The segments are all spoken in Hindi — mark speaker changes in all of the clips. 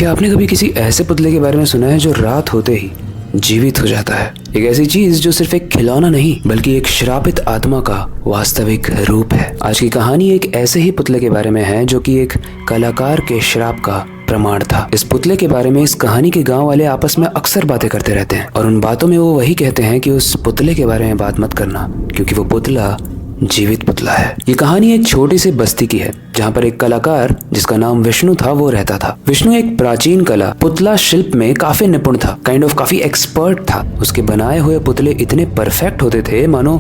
Speaker 1: क्या आपने कभी किसी ऐसे पुतले के बारे में सुना है जो रात होते ही जीवित हो जाता है? एक ऐसी चीज जो सिर्फ एक खिलौना नहीं बल्कि एक श्रापित आत्मा का वास्तविक रूप है। आज की कहानी एक ऐसे ही पुतले के बारे में है जो कि एक कलाकार के श्राप का प्रमाण था। इस पुतले के बारे में इस कहानी के गांव वाले आपस में अक्सर बातें करते रहते हैं और उन बातों में वो वही कहते हैं कि उस पुतले के बारे में बात मत करना क्योंकि वो पुतला जीवित पुतला है। ये कहानी एक छोटी सी बस्ती की है जहाँ पर एक कलाकार जिसका नाम विष्णु था वो रहता था। विष्णु एक प्राचीन कला पुतला शिल्प में काफी निपुण था, काफी एक्सपर्ट था। उसके बनाए हुए पुतले इतने परफेक्ट होते थे मानो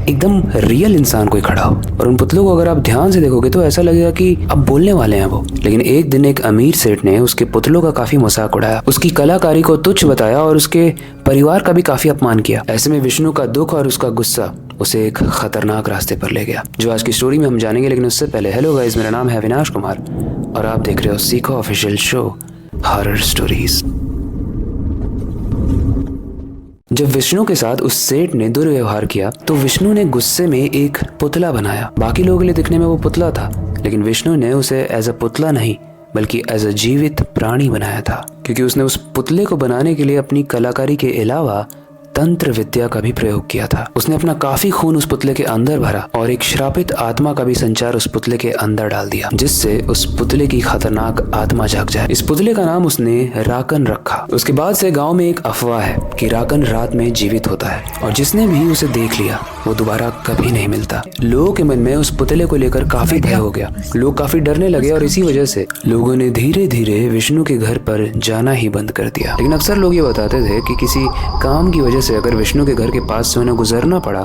Speaker 1: एकदम रियल इंसान कोई खड़ा हो। और उन पुतलों को अगर आप ध्यान से देखोगे तो ऐसा लगेगा कि अब बोलने वाले हैं वो। लेकिन एक दिन एक अमीर सेठ ने उसके पुतलों का काफी मजाक उड़ाया, उसकी कलाकारी को तुच्छ बताया और उसके परिवार का भी काफी अपमान किया। ऐसे में विष्णु का दुख और उसका गुस्सा उसे एक खतरनाक रास्ते पर ले गया जो आज की स्टोरी में हम जानेंगे। लेकिन उससे पहले हेलो गाइस, मेरा नाम है अविनाश कुमार और आप देख रहे हो सीखो ऑफिशियल शो हॉरर स्टोरीज। जब विष्णु के साथ उस सेठ ने दुर्व्यवहार किया तो विष्णु ने गुस्से में एक पुतला बनाया। बाकी लोगों के लिए दिखने में वो पुतला था लेकिन विष्णु ने उसे एज अ पुतला नहीं बल्कि एज अ जीवित प्राणी बनाया था, क्योंकि उसने उस पुतले को बनाने के लिए अपनी कलाकारी के अलावा तंत्र विद्या का भी प्रयोग किया था। उसने अपना काफी खून उस पुतले के अंदर भरा और एक श्रापित आत्मा का भी संचार उस पुतले के अंदर डाल दिया जिससे उस पुतले की खतरनाक आत्मा जाग जाए। इस पुतले का नाम उसने राकन रखा। उसके बाद से गांव में एक अफवाह है कि राकन रात में जीवित होता है और जिसने भी उसे देख लिया वो दोबारा कभी नहीं मिलता। लोगों के मन में उस पुतले को लेकर काफी भय हो गया, लोग काफी डरने लगे और इसी वजह से लोगों ने धीरे धीरे विष्णु के घर पर जाना ही बंद कर दिया। लेकिन अक्सर लोग ये बताते थे कि किसी काम की वजह से अगर विष्णु के घर के पास से उन्हें गुजरना पड़ा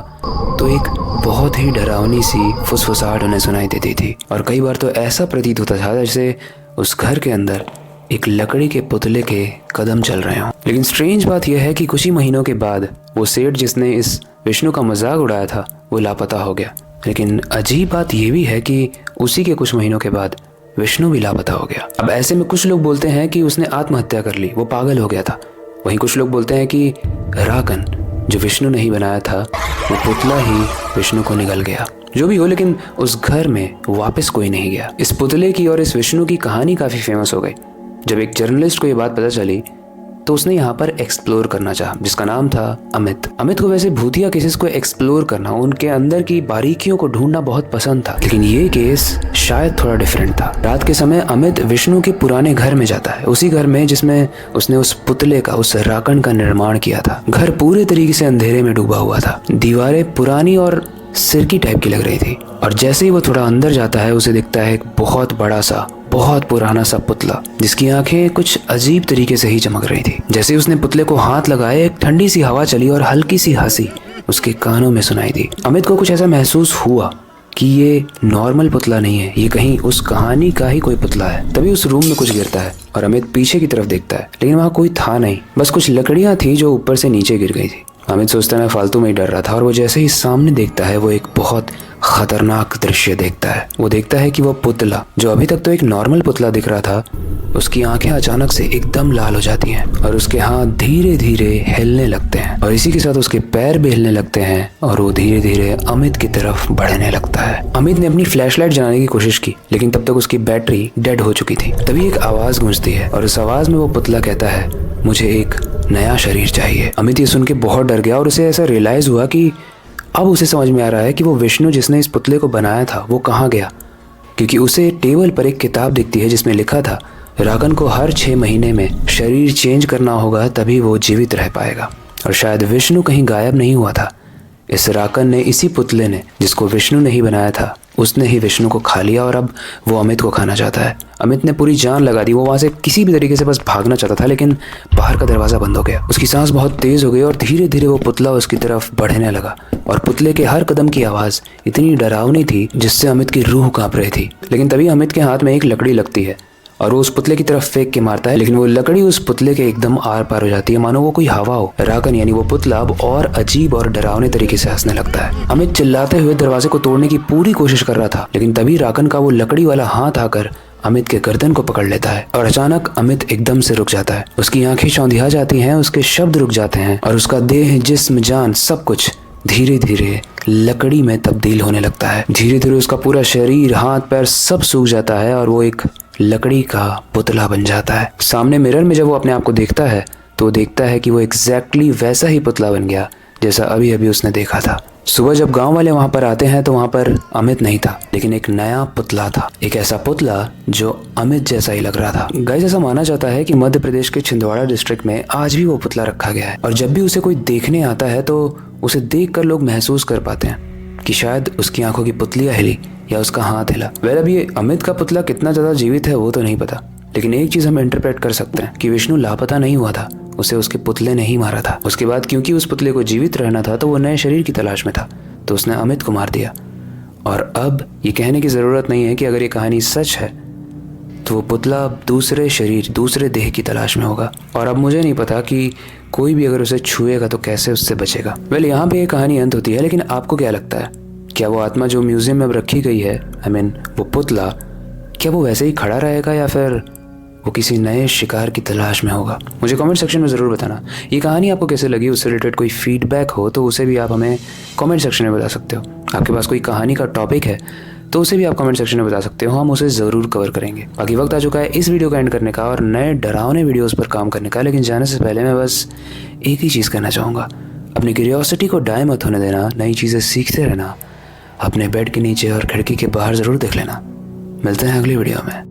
Speaker 1: तो एक बहुत ही डरावनी सी फुसफुसाहट उन्हें सुनाई देती थी और कई बार तो ऐसा प्रतीत होता था जैसे उस घर के अंदर एक लकड़ी के पुतले के कदम चल रहे हों। लेकिन स्ट्रेंज बात यह है कि कुछ ही महीनों के बाद वो सेठ जिसने इस विष्णु का मजाक उड़ाया था वो लापता हो गया। लेकिन अजीब बात यह भी है कि उसी के कुछ महीनों के बाद विष्णु भी लापता हो गया। अब ऐसे में कुछ लोग बोलते हैं कि उसने आत्महत्या कर ली, वो पागल हो गया था। वहीं कुछ लोग बोलते हैं कि राकन जो विष्णु ने ही बनाया था वो पुतला ही विष्णु को निगल गया। जो भी हो, लेकिन उस घर में वापस कोई नहीं गया। इस पुतले की और इस विष्णु की कहानी काफी फेमस हो गई। जब एक जर्नलिस्ट को ये बात पता चली तो उसने यहाँ पर एक्सप्लोर करना चाहा, जिसका नाम था अमित। अमित को वैसे भूतिया केसेस को एक्सप्लोर करना, उनके अंदर की बारीकियों को ढूंढना बहुत पसंद था, लेकिन ये केस शायद थोड़ा डिफरेंट था। रात के समय अमित विष्णु के पुराने घर में जाता है, उसी घर में जिसमें उसने उस पुतले का, उस राकन का निर्माण किया था। घर पूरे तरीके से अंधेरे में डूबा हुआ था, दीवारें पुरानी और सिरकी टाइप की लग रही थी और जैसे ही वो थोड़ा अंदर जाता है उसे दिखता है एक बहुत बड़ा सा, बहुत पुराना सा पुतला जिसकी आंखें कुछ अजीब तरीके से ही चमक रही थी। जैसे ही उसने पुतले को हाथ लगाए एक ठंडी सी हवा चली और हल्की सी हंसी उसके कानों में सुनाई दी। अमित को कुछ ऐसा महसूस हुआ कि ये नॉर्मल पुतला नहीं है, ये कहीं उस कहानी का ही कोई पुतला है। तभी उस रूम में कुछ गिरता है और अमित पीछे की तरफ देखता है, लेकिन वहाँ कोई था नहीं, बस कुछ लकड़ियां थी जो ऊपर से नीचे गिर गई थी। अमित सोचता है मैं फालतू में ही डर रहा था और वो जैसे ही सामने देखता है वो एक बहुत खतरनाक दृश्य देखता है। वो देखता है कि वो पुतला जो अभी तक तो एक नॉर्मल पुतला दिख रहा था, उसकी आंखें अचानक से एकदम लाल हो जाती हैं और उसके हाथ धीरे धीरे हिलने लगते हैं और इसी के साथ उसके पैर भी हिलने लगते हैं और वो धीरे धीरे अमित की तरफ बढ़ने लगता है। अमित ने अपनी फ्लैशलाइट जलाने की कोशिश की लेकिन तब तक उसकी बैटरी डेड हो चुकी थी। तभी एक आवाज गूंजती है और उस आवाज में वो पुतला कहता है मुझे एक नया शरीर चाहिए। अमित ये सुन के बहुत डर गया और उसे ऐसा रियलाइज हुआ कि अब उसे समझ में आ रहा है कि वो विष्णु जिसने इस पुतले को बनाया था वो कहाँ गया, क्योंकि उसे टेबल पर एक किताब दिखती है जिसमें लिखा था राकन को हर 6 महीने में शरीर चेंज करना होगा तभी वो जीवित रह पाएगा। और शायद विष्णु कहीं गायब नहीं हुआ था, इस राकन ने, इसी पुतले ने जिसको विष्णु ने ही बनाया था, उसने ही विष्णु को खा लिया और अब वो अमित को खाना चाहता है। अमित ने पूरी जान लगा दी, वो वहां से किसी भी तरीके से बस भागना चाहता था लेकिन बाहर का दरवाजा बंद हो गया। उसकी सांस बहुत तेज हो गई और धीरे धीरे वो पुतला उसकी तरफ बढ़ने लगा और पुतले के हर कदम की आवाज इतनी डरावनी थी जिससे अमित की रूह कांप रही थी। लेकिन तभी अमित के हाथ में एक लकड़ी लगती है और वो उस पुतले की तरफ फेंक के मारता है, लेकिन वो लकड़ी उस पुतले के एकदम आर पार हो जाती है, मानो वो कोई हवा हो। राकन यानी वो पुतला अब और अजीब और डरावने तरीके से हंसने लगता है। अमित चिल्लाते हुए दरवाजे को तोड़ने की पूरी कोशिश कर रहा था लेकिन तभी राकन का वो लकड़ी वाला हाथ आकर अमित के गर्दन को पकड़ लेता है और अचानक अमित एकदम से रुक जाता है। उसकी आंखें चौंधिया जाती हैं, उसके शब्द रुक जाते हैं और उसका देह, जिस्म, जान सब कुछ धीरे धीरे लकड़ी में तब्दील होने लगता है। धीरे धीरे उसका पूरा शरीर, हाथ पैर सब सूख जाता है और वो एक लकड़ी का पुतला बन जाता है। सामने मिरर में जब वो अपने आप को देखता है तो वो देखता है कि वो एग्जैक्टली वैसा ही पुतला बन गया जैसा अभी अभी उसने देखा था। सुबह जब गांव वाले वहां पर आते हैं तो वहां पर अमित नहीं था, लेकिन एक नया पुतला था, एक ऐसा पुतला जो अमित जैसा ही लग रहा था। गाइस, ऐसा माना जाता है कि मध्य प्रदेश के छिंदवाड़ा डिस्ट्रिक्ट में आज भी वो पुतला रखा गया है और जब भी उसे कोई देखने आता है तो उसे देखकर लोग महसूस कर पाते हैं कि शायद उसकी आंखों की पुतलियां हिली या उसका हाथ हिला। वेल, अब ये अमित का पुतला कितना ज्यादा जीवित है वो तो नहीं पता, लेकिन एक चीज हम इंटरप्रेट कर सकते हैं कि विष्णु लापता नहीं हुआ था, उसे उसके पुतले ने ही मारा था। उसके बाद क्योंकि उस पुतले को जीवित रहना था तो वो नए शरीर की तलाश में था, तो उसने अमित को मार दिया। और अब ये कहने की जरूरत नहीं है कि अगर ये कहानी सच है तो वो पुतला अब दूसरे शरीर, दूसरे देह की तलाश में होगा। और अब मुझे नहीं पता कि कोई भी अगर उसे छुएगा तो कैसे उससे बचेगा। वेल, यहाँ पे ये कहानी अंत होती है, लेकिन आपको क्या लगता है, क्या वो आत्मा जो म्यूजियम में अब रखी गई है, वो पुतला, क्या वो वैसे ही खड़ा रहेगा या फिर वो किसी नए शिकार की तलाश में होगा? मुझे कमेंट सेक्शन में ज़रूर बताना। ये कहानी आपको कैसे लगी, उससे रिलेटेड कोई फीडबैक हो तो उसे भी आप हमें कमेंट सेक्शन में बता सकते हो। आपके पास कोई कहानी का टॉपिक है तो उसे भी आप कमेंट सेक्शन में बता सकते हो, हम उसे ज़रूर कवर करेंगे। बाकी वक्त आ चुका है इस वीडियो का एंड करने का और नए डरावने वीडियोस पर काम करने का, लेकिन जाने से पहले मैं बस एक ही चीज़ करना चाहूँगा, अपनी क्यूरियोसिटी को डाय मत होने देना, नई चीज़ें सीखते रहना, अपने बेड के नीचे और खिड़की के बाहर ज़रूर देख लेना। मिलते हैं अगली वीडियो में।